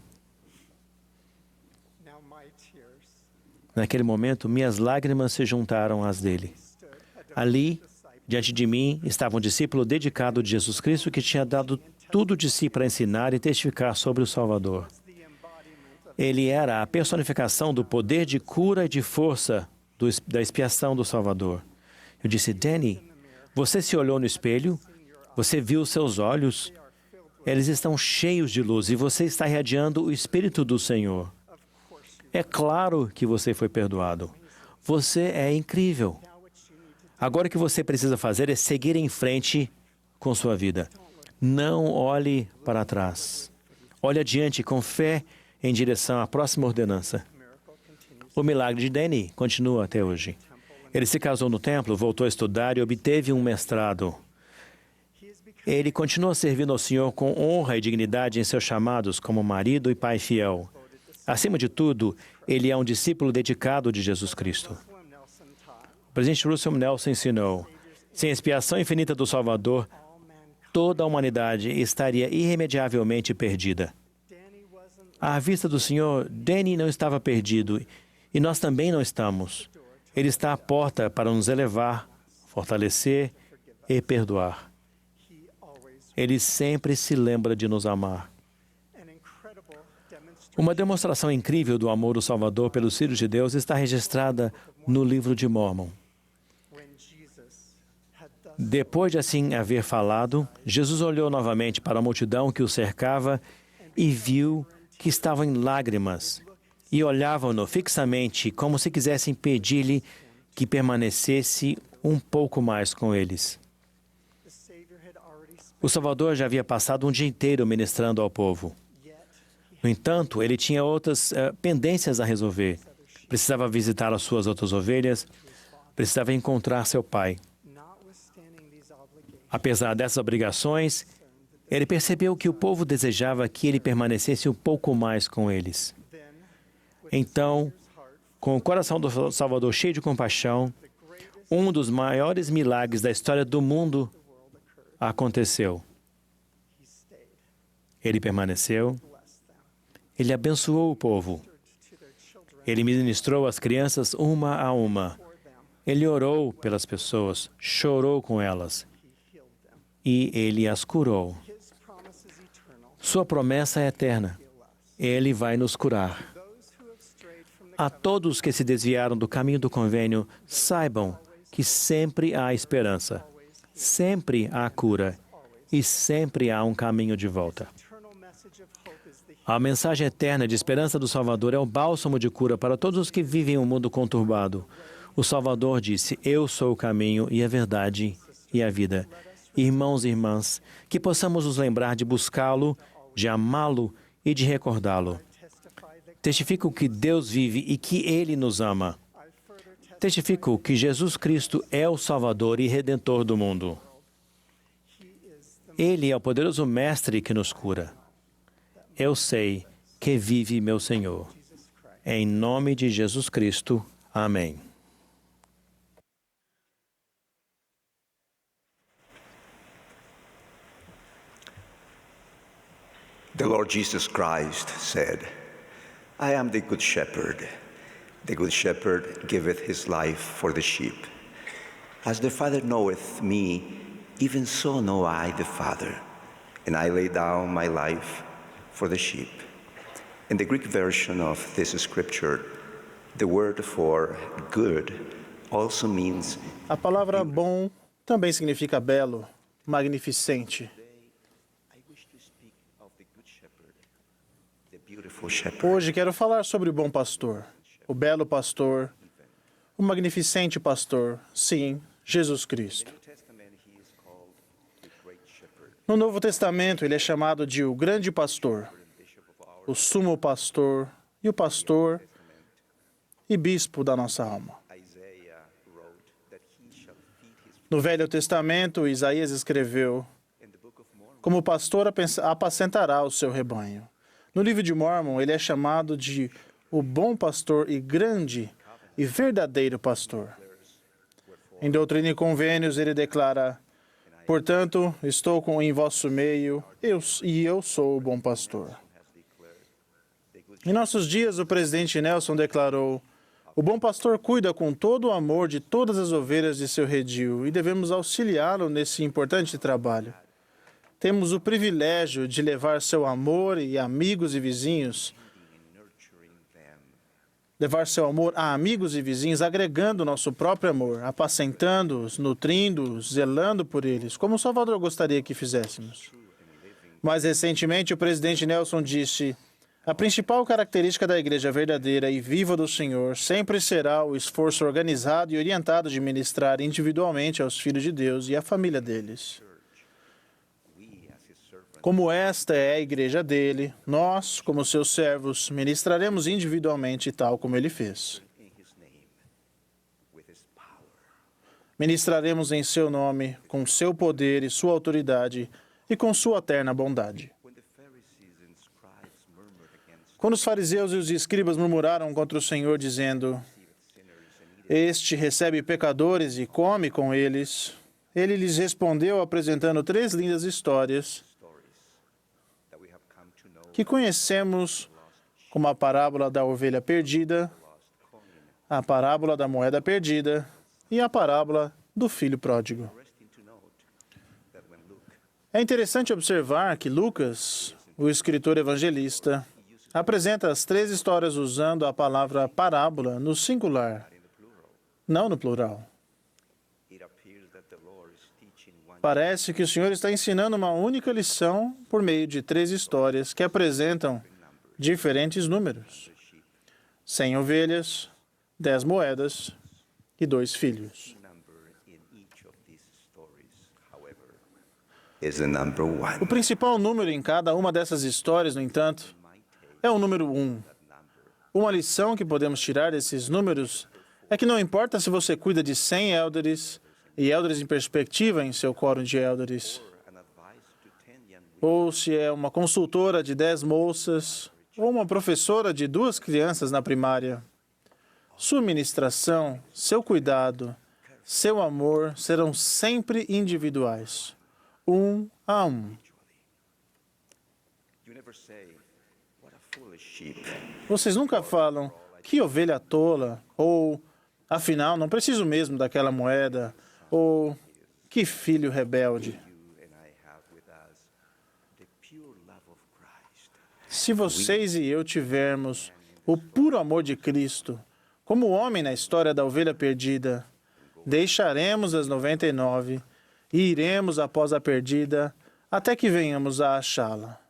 Naquele momento, minhas lágrimas se juntaram às dele. Ali, diante de mim, estava um discípulo dedicado de Jesus Cristo que tinha dado tudo de si para ensinar e testificar sobre o Salvador. Ele era a personificação do poder de cura e de força da expiação do Salvador. Eu disse, Danny, você se olhou no espelho? Você viu os seus olhos? Eles estão cheios de luz e você está irradiando o Espírito do Senhor. É claro que você foi perdoado. Você é incrível. Agora o que você precisa fazer é seguir em frente com sua vida. Não olhe para trás. Olhe adiante com fé em direção à próxima ordenança. O milagre de Danny continua até hoje. Ele se casou no templo, voltou a estudar e obteve um mestrado. Ele continua servindo ao Senhor com honra e dignidade em seus chamados como marido e pai fiel. Acima de tudo, ele é um discípulo dedicado de Jesus Cristo. O presidente Russell Nelson ensinou, sem a expiação infinita do Salvador, toda a humanidade estaria irremediavelmente perdida. À vista do Senhor, Danny não estava perdido e nós também não estamos. Ele está à porta para nos elevar, fortalecer e perdoar. Ele sempre se lembra de nos amar. Uma demonstração incrível do amor do Salvador pelos filhos de Deus está registrada no livro de Mórmon. Depois de assim haver falado, Jesus olhou novamente para a multidão que o cercava e viu que estavam em lágrimas e olhavam-no fixamente como se quisessem pedir-lhe que permanecesse um pouco mais com eles. O Salvador já havia passado um dia inteiro ministrando ao povo. No entanto, ele tinha outras pendências a resolver. Precisava visitar as suas outras ovelhas, precisava encontrar seu pai. Apesar dessas obrigações, Ele percebeu que o povo desejava que ele permanecesse um pouco mais com eles. Então, com o coração do Salvador cheio de compaixão, um dos maiores milagres da história do mundo aconteceu. Ele permaneceu, ele abençoou o povo, ele ministrou as crianças uma a uma, ele orou pelas pessoas, chorou com elas e ele as curou. Sua promessa é eterna, ele vai nos curar. A todos que se desviaram do caminho do convênio, saibam que sempre há esperança, sempre há cura e sempre há um caminho de volta. A mensagem eterna de esperança do Salvador é o bálsamo de cura para todos os que vivem um mundo conturbado. O Salvador disse: "Eu sou o caminho e a verdade e a vida." Irmãos e irmãs, que possamos nos lembrar de buscá-lo, de amá-lo e de recordá-lo. Testifico que Deus vive e que Ele nos ama. Testifico que Jesus Cristo é o Salvador e Redentor do mundo. Ele é o poderoso Mestre que nos cura. Eu sei que vive meu Senhor. Em nome de Jesus Cristo. Amém. The Lord Jesus Christ said, "I am the good shepherd. The good shepherd giveth his life for the sheep. As the Father knoweth me, even so know I the Father, and I lay down my life for the sheep." In the Greek version of this scripture, the word for good also means... A palavra bom também significa belo, magnificente. Hoje quero falar sobre o bom pastor, o belo pastor, o magnificente pastor, sim, Jesus Cristo. No Novo Testamento, ele é chamado de o grande pastor, o sumo pastor e o pastor e bispo da nossa alma. No Velho Testamento, Isaías escreveu: "Como o pastor apacentará o seu rebanho." No livro de Mórmon, ele é chamado de o bom pastor e grande e verdadeiro pastor. Em Doutrina e Convênios, ele declara: "Portanto, estou em vosso meio, eu sou o bom pastor." Em nossos dias, o presidente Nelson declarou: "O bom pastor cuida com todo o amor de todas as ovelhas de seu redil e devemos auxiliá-lo nesse importante trabalho. Temos o privilégio de levar seu amor e amigos e vizinhos, agregando nosso próprio amor, apacentando-os, nutrindo-os, zelando por eles, como o Salvador gostaria que fizéssemos." Mais recentemente, o presidente Nelson disse: "A principal característica da igreja verdadeira e viva do Senhor sempre será o esforço organizado e orientado de ministrar individualmente aos filhos de Deus e à família deles." Como esta é a igreja dele, nós, como seus servos, ministraremos individualmente tal como ele fez. Ministraremos em seu nome, com seu poder e sua autoridade e com sua eterna bondade. Quando os fariseus e os escribas murmuraram contra o Senhor, dizendo: "Este recebe pecadores e come com eles", ele lhes respondeu apresentando 3 lindas histórias que conhecemos como a parábola da ovelha perdida, a parábola da moeda perdida e a parábola do filho pródigo. É interessante observar que Lucas, o escritor evangelista, apresenta as 3 histórias usando a palavra parábola no singular, não no plural. Parece que o Senhor está ensinando uma única lição por meio de 3 histórias que apresentam diferentes números: 100 ovelhas, 10 moedas e 2 filhos. O principal número em cada uma dessas histórias, no entanto, é o número 1. Uma lição que podemos tirar desses números é que não importa se você cuida de 100 élderes e élderes em perspectiva em seu quórum de élderes, ou se é uma consultora de 10 moças, ou uma professora de 2 crianças na primária. Sua ministração, seu cuidado, seu amor serão sempre individuais, um a um. Vocês nunca falam, que ovelha tola, ou, afinal, não preciso mesmo daquela moeda, ou, que filho rebelde. Se vocês e eu tivermos o puro amor de Cristo, como o homem na história da ovelha perdida, deixaremos as 99 e iremos após a perdida até que venhamos a achá-la.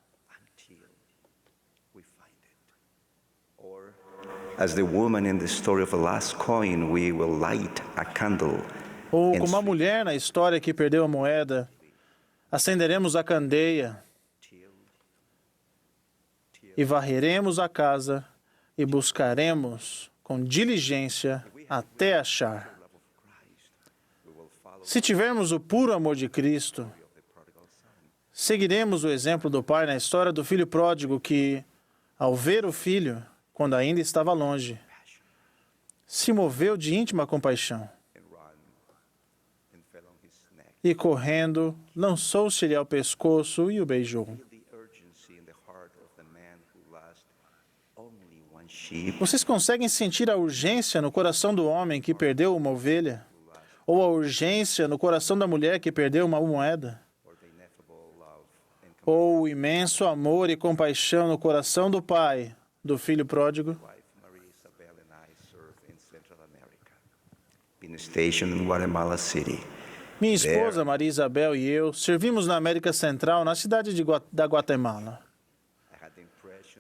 As the woman in the story of the last coin, we will light a candle. Ou como a mulher na história que perdeu a moeda, acenderemos a candeia e varreremos a casa e buscaremos com diligência até achar. Se tivermos o puro amor de Cristo, seguiremos o exemplo do pai na história do filho pródigo que, ao ver o filho, quando ainda estava longe, se moveu de íntima compaixão e, correndo, lançou-se-lhe ao pescoço e o beijou. Vocês conseguem sentir a urgência no coração do homem que perdeu uma ovelha? Ou a urgência no coração da mulher que perdeu uma moeda? Ou o imenso amor e compaixão no coração do pai do filho pródigo? Minha esposa, Maria Isabel, e eu servimos na América Central, na cidade da Guatemala.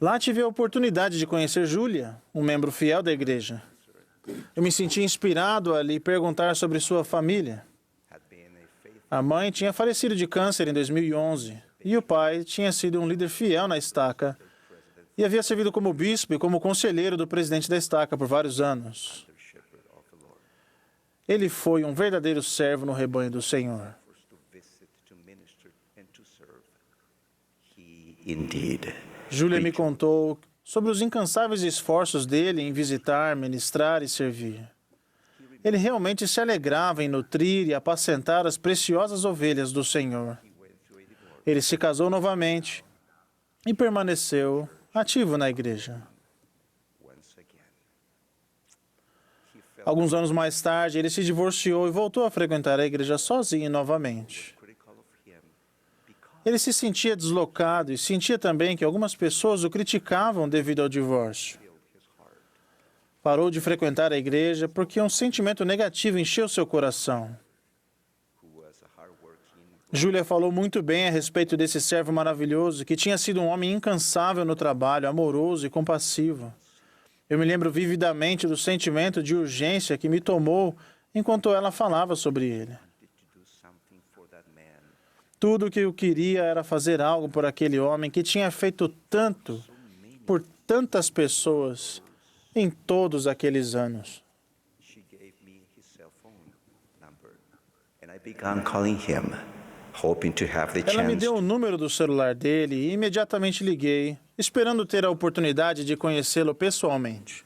Lá tive a oportunidade de conhecer Júlia, um membro fiel da igreja. Eu me senti inspirado a lhe perguntar sobre sua família. A mãe tinha falecido de câncer em 2011 e o pai tinha sido um líder fiel na estaca e havia servido como bispo e como conselheiro do presidente da estaca por vários anos. Ele foi um verdadeiro servo no rebanho do Senhor. Júlia me contou sobre os incansáveis esforços dele em visitar, ministrar e servir. Ele realmente se alegrava em nutrir e apacentar as preciosas ovelhas do Senhor. Ele se casou novamente e permaneceu ativo na igreja. Alguns anos mais tarde, ele se divorciou e voltou a frequentar a igreja sozinho novamente. Ele se sentia deslocado e sentia também que algumas pessoas o criticavam devido ao divórcio. Parou de frequentar a igreja porque um sentimento negativo encheu seu coração. Júlia falou muito bem a respeito desse servo maravilhoso que tinha sido um homem incansável no trabalho, amoroso e compassivo. Eu me lembro vividamente do sentimento de urgência que me tomou enquanto ela falava sobre ele. Tudo o que eu queria era fazer algo por aquele homem que tinha feito tanto por tantas pessoas em todos aqueles anos. Ela me deu o número do celular dele e imediatamente liguei, esperando ter a oportunidade de conhecê-lo pessoalmente.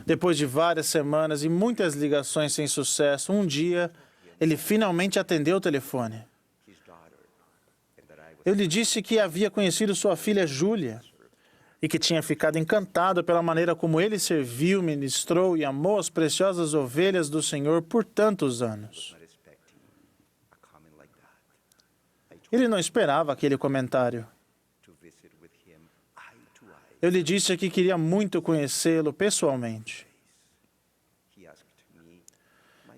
Depois de várias semanas e muitas ligações sem sucesso, um dia ele finalmente atendeu o telefone. Eu lhe disse que havia conhecido sua filha Júlia e que tinha ficado encantado pela maneira como ele serviu, ministrou e amou as preciosas ovelhas do Senhor por tantos anos. Ele não esperava aquele comentário. Eu lhe disse que queria muito conhecê-lo pessoalmente.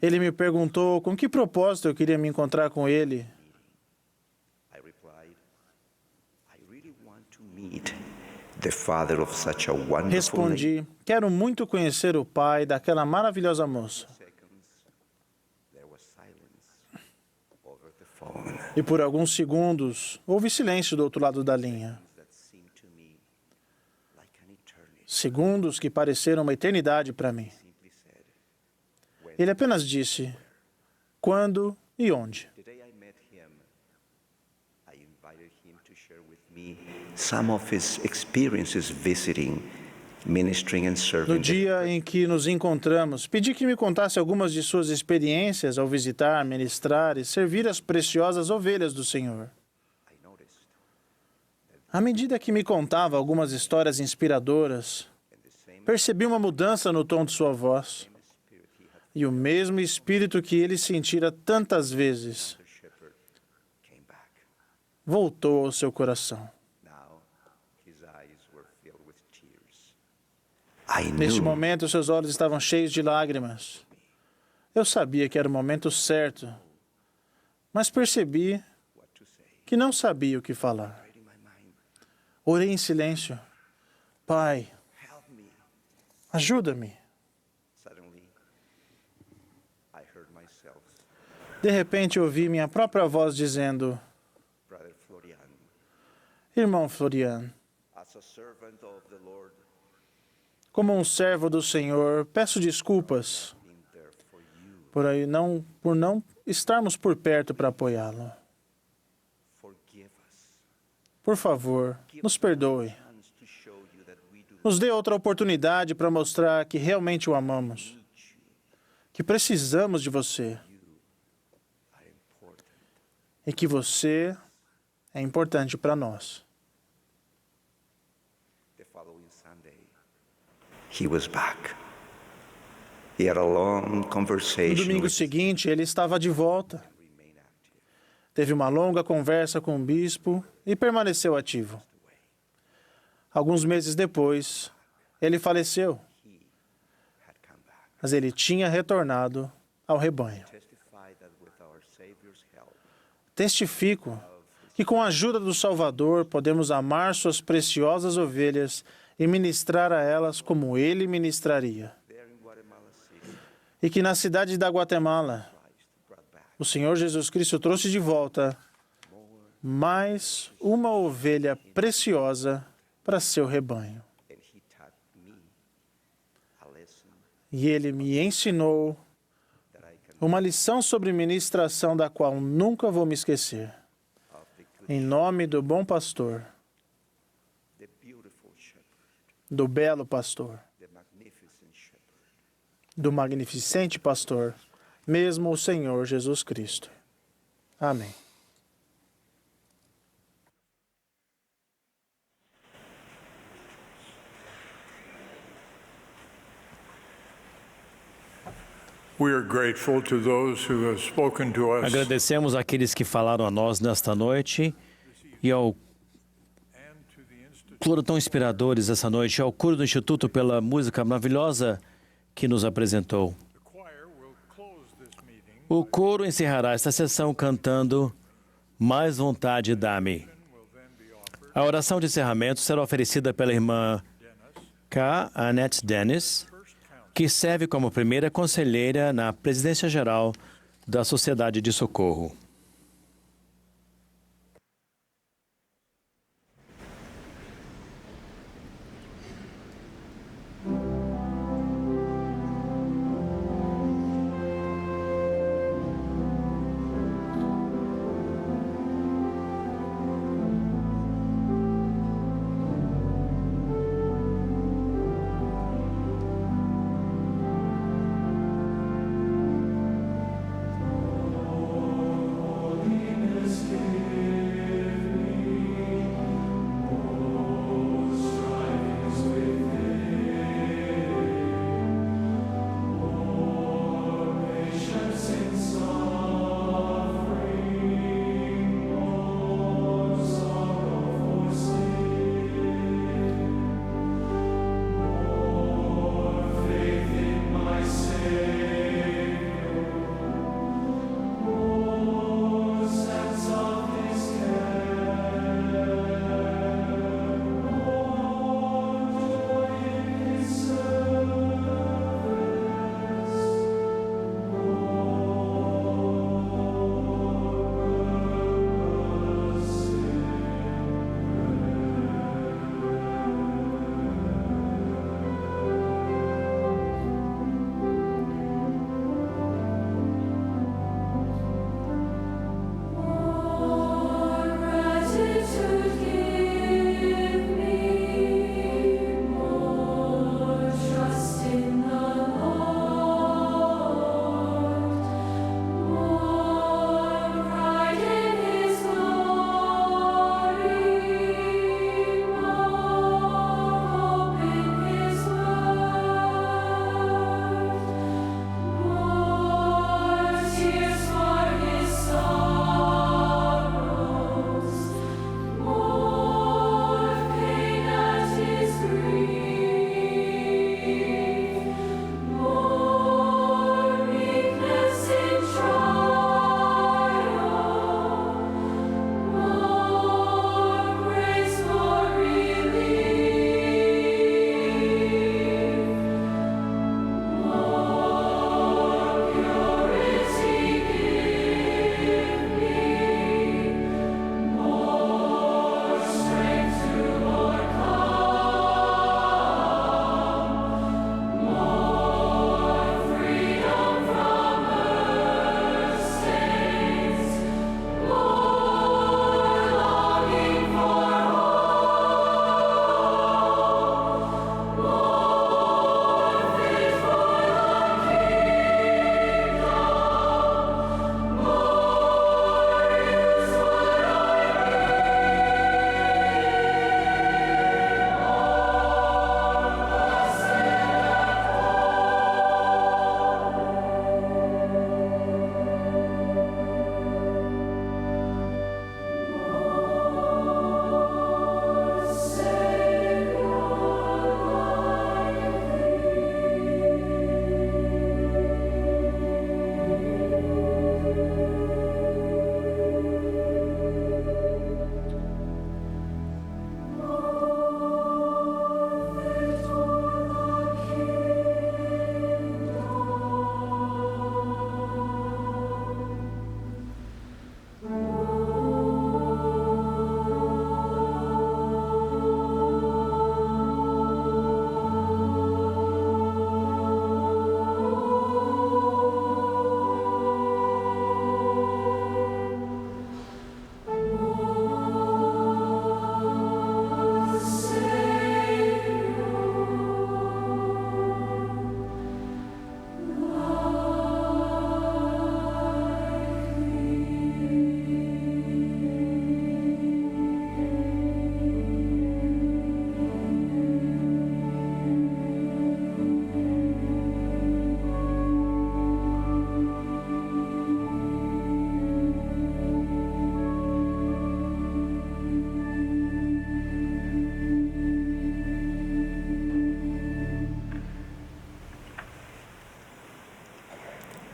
Ele me perguntou com que propósito eu queria me encontrar com ele. Respondi, quero muito conhecer o pai daquela maravilhosa moça. E por alguns segundos, houve silêncio do outro lado da linha. Segundos que pareceram uma eternidade para mim. Ele apenas disse, quando e onde. share with me some of his experiences visiting, ministering and No serving. dia em que nos encontramos, pedi que me contasse algumas de suas experiências ao visitar, ministrar e servir as preciosas ovelhas do Senhor. À medida que me contava algumas histórias inspiradoras, percebi uma mudança no tom de sua voz. E o mesmo espírito que ele sentira tantas vezes voltou ao seu coração. Neste momento, seus olhos estavam cheios de lágrimas. Eu sabia que era o momento certo, mas percebi que não sabia o que falar. Orei em silêncio. Pai, ajuda-me. De repente, ouvi minha própria voz dizendo: Irmão Florian, como um servo do Senhor, peço desculpas por não estarmos por perto para apoiá-lo. Por favor, nos perdoe. Nos dê outra oportunidade para mostrar que realmente o amamos, que precisamos de você e que você é importante para nós. He was back. He had a long No conversation domingo with seguinte, ele estava de volta. Teve uma longa conversa com o bispo e permaneceu ativo. Alguns meses depois, ele faleceu, mas ele tinha retornado ao rebanho. Testifico que com a ajuda do Salvador podemos amar suas preciosas ovelhas e ministrar a elas como ele ministraria. E que na cidade da Guatemala, o Senhor Jesus Cristo trouxe de volta mais uma ovelha preciosa para seu rebanho. E ele me ensinou uma lição sobre ministração da qual nunca vou me esquecer. Em nome do bom pastor, do belo pastor, do magnificente pastor, mesmo o Senhor Jesus Cristo. Amém. We are grateful to those who have spoken to us Agradecemos àqueles que falaram a nós nesta noite e ao coro tão inspiradores essa noite, ao coro do Instituto pela música maravilhosa que nos apresentou. O coro encerrará esta sessão cantando Mais Vontade Dá-me. A oração de encerramento será oferecida pela irmã K. Annette Dennis, que serve como primeira conselheira na Presidência Geral da Sociedade de Socorro.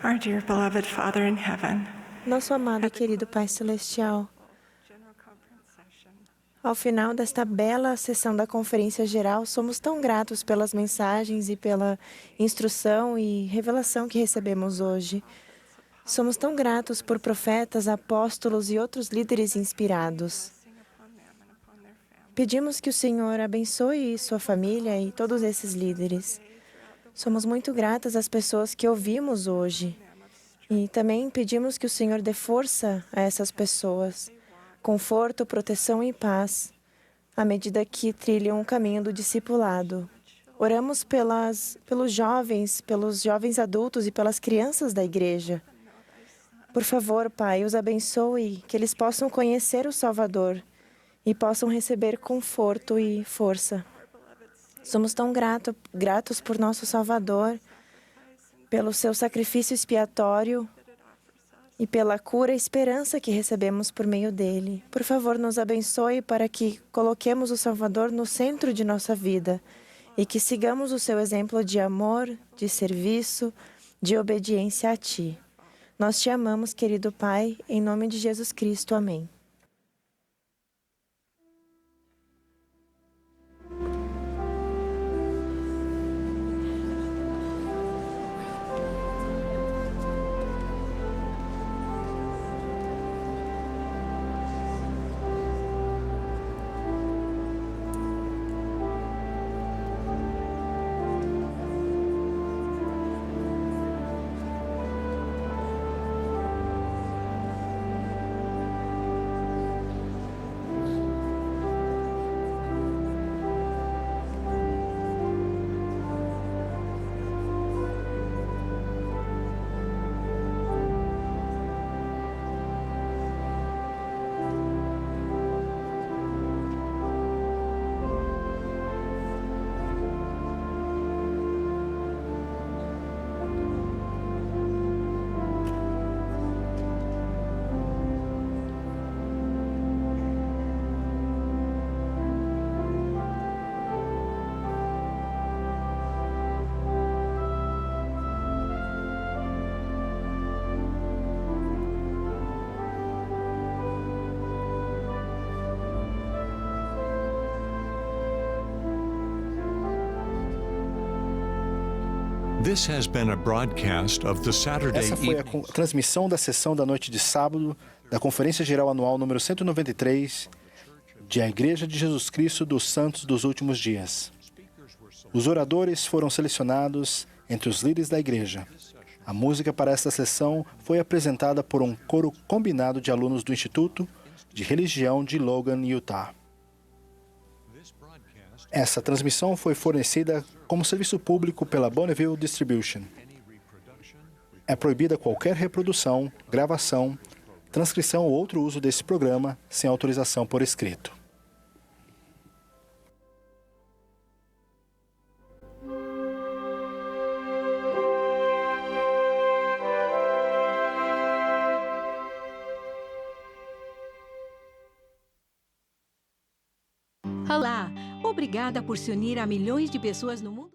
Our dear beloved Father in heaven, Nosso amado e querido Pai Celestial, ao final desta bela sessão da Conferência Geral, somos tão gratos pelas mensagens e pela instrução e revelação que recebemos hoje. Somos tão gratos por profetas, apóstolos e outros líderes inspirados. Pedimos que o Senhor abençoe sua família e todos esses líderes. Somos muito gratas às pessoas que ouvimos hoje. E também pedimos que o Senhor dê força a essas pessoas, conforto, proteção e paz, à medida que trilham o caminho do discipulado. Oramos pelos jovens adultos e pelas crianças da igreja. Por favor, Pai, os abençoe, que eles possam conhecer o Salvador e possam receber conforto e força. Somos tão gratos por nosso Salvador, pelo seu sacrifício expiatório e pela cura e esperança que recebemos por meio dele. Por favor, nos abençoe para que coloquemos o Salvador no centro de nossa vida e que sigamos o seu exemplo de amor, de serviço, de obediência a Ti. Nós te amamos, querido Pai, em nome de Jesus Cristo. Amém. This has been a broadcast of the Saturday Essa foi a transmissão da sessão da noite de sábado da Conferência Geral Anual número 193 de A Igreja de Jesus Cristo dos Santos dos Últimos Dias. Os oradores foram selecionados entre os líderes da igreja. A música para esta sessão foi apresentada por um coro combinado de alunos do Instituto de Religião de Logan, Utah. Essa transmissão foi fornecida como serviço público pela Bonneville Distribution. É proibida qualquer reprodução, gravação, transcrição ou outro uso desse programa sem autorização por escrito. Olá! Obrigada por se unir a milhões de pessoas no mundo.